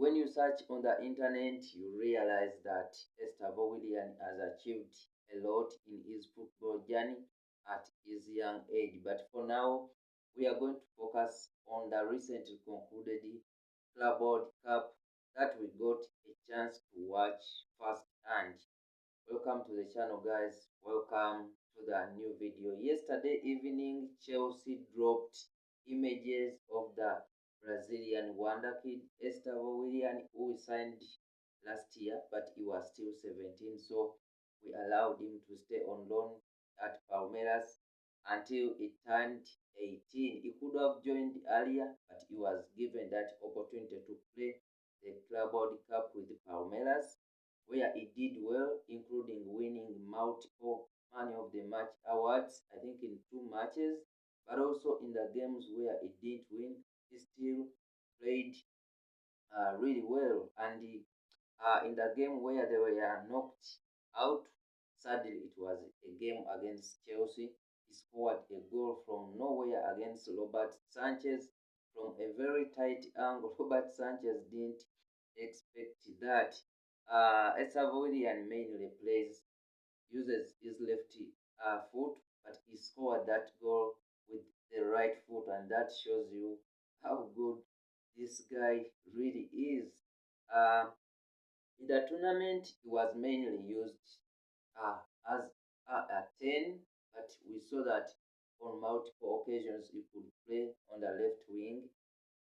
when you search on the internet, you realize that Estavoa Willian has achieved a lot in his football journey at his young age. But for now, we are going to focus on the recently concluded Club World Cup that we got a chance to watch firsthand. Welcome to the channel, guys. Welcome to the new video. Yesterday evening, Chelsea dropped images of the Brazilian wonderkid Estavoa Willian, who we signed last year, but he was still 17, so we allowed him to stay on loan at Palmeiras until he turned 18. He could have joined earlier, but he was given that opportunity to play the Club World Cup with Palmeiras, where he did well, including winning multiple Man of the Match awards, I think in 2 matches, but also in the games where he didn't win, he still played really well. And in the game where they were knocked out, sadly it was a game against Chelsea, he scored a goal from nowhere against Robert Sanchez from a very tight angle. Robert Sanchez didn't expect that. Estavoa mainly uses his lefty foot, but he scored that goal with the right foot, and that shows you how good this guy really is. In the tournament, he was mainly used as a 10, but we saw that on multiple occasions he could play on the left wing.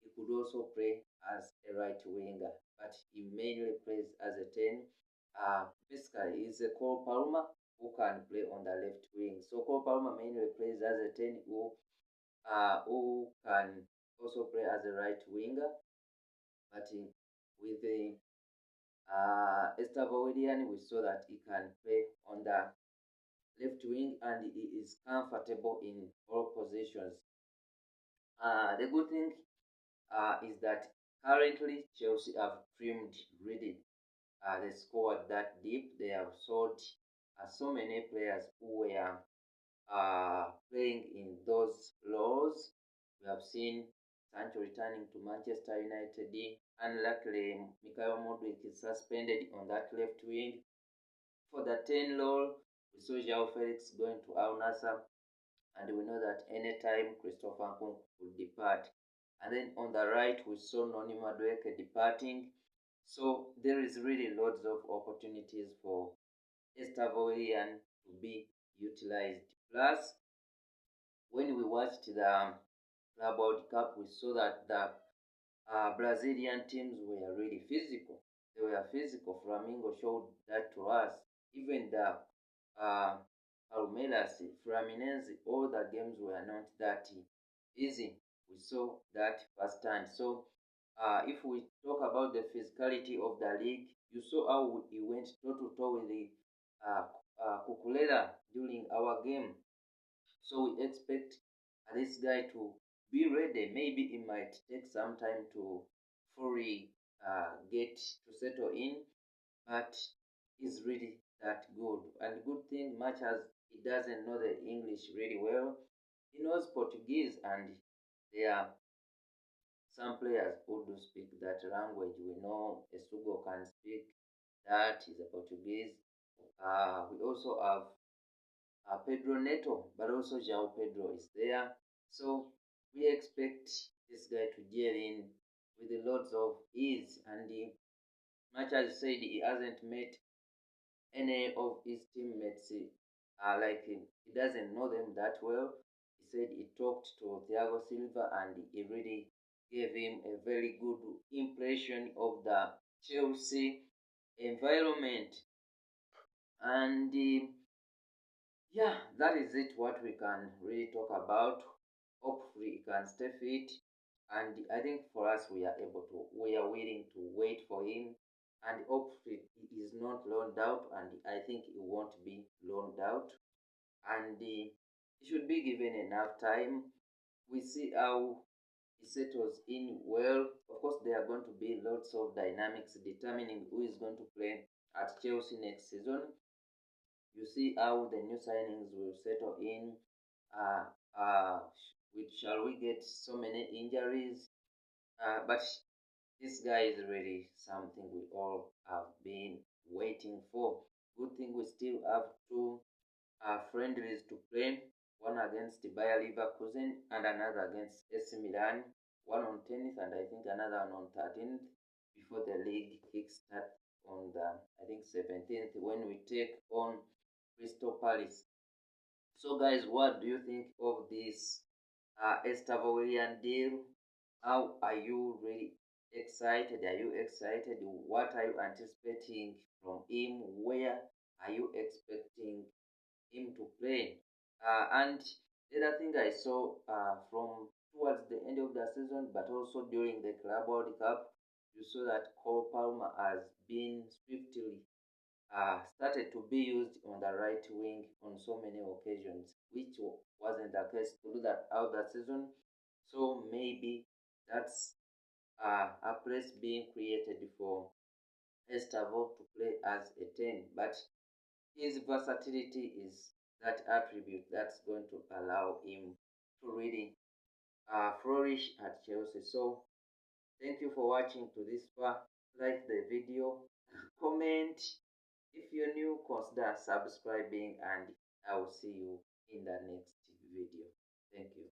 He could also play as a right winger, but he mainly plays as a 10. Basically, he's a Cole Palmer who can play on the left wing. So Cole Palmer mainly plays as a 10 who can also play as a right winger. But with the Estavoa Willian, we saw that he can play on the left wing and he is comfortable in all positions. The good thing is that currently Chelsea have trimmed really the squad that deep. They have sold so many players who were playing in those roles. We have seen Sancho returning to Manchester United. Unluckily, Mikhail Modric is suspended on that left wing. For the 10 role, we saw João Felix going to Al Nassr, and we know that anytime Christopher Nkunku will depart. And then on the right, we saw Noni Madueke departing. So there is really loads of opportunities for Estavoa to be utilized. Plus, when we watched the Club World Cup, we saw that the Brazilian teams were really physical. They were physical. Flamengo showed that to us. Even the Palmeiras, Fluminense, all the games were not that easy. We saw that firsthand. So if we talk about the physicality of the league, you saw how he went toe-to-toe with the Cucurella during our game. So we expect this guy to be ready. Maybe it might take some time to fully get to settle in, but he's really that good. And good thing, much as he doesn't know the English really well, he knows Portuguese, and there are some players who do speak that language. We know Esugo can speak that, he's a Portuguese. We also have Pedro Neto, but also João Pedro is there. So we expect this guy to gel in with a lots of ease, and much as said, he hasn't met any of his teammates like he doesn't know them that well. He said he talked to Thiago Silva and he really gave him a very good impression of the Chelsea environment. And yeah, that is it what we can really talk about. Hopefully he can stay fit, and I think for us we are willing to wait for him, and hopefully he is not loaned out, and I think he won't be loaned out, and he should be given enough time. We see how he settles in well. Of course, there are going to be lots of dynamics determining who is going to play at Chelsea next season. You see how the new signings will settle in. Shall we get so many injuries? But This guy is really something we all have been waiting for. Good thing we still have two friendlies to play, one against Bayer Leverkusen and another against AC Milan, one on 10th and I think another one on 13th before the league kickstart on the, I think, 17th when we take on Crystal Palace. So guys, what do you think of this Estavoa Willian deal? How are you really excited? Are you excited? What are you anticipating from him? Where are you expecting him to play? And the other thing I saw from towards the end of the season, but also during the Club World Cup, you saw that Cole Palmer has been swiftly started to be used on the right wing on so many occasions, which wasn't the case to do that out the season. So maybe that's a place being created for Estavo to play as a 10, but his versatility is that attribute that's going to allow him to really flourish at Chelsea. So thank you for watching to this far. Like the video, comment. If you're new, consider subscribing, and I will see you in the next video. Thank you.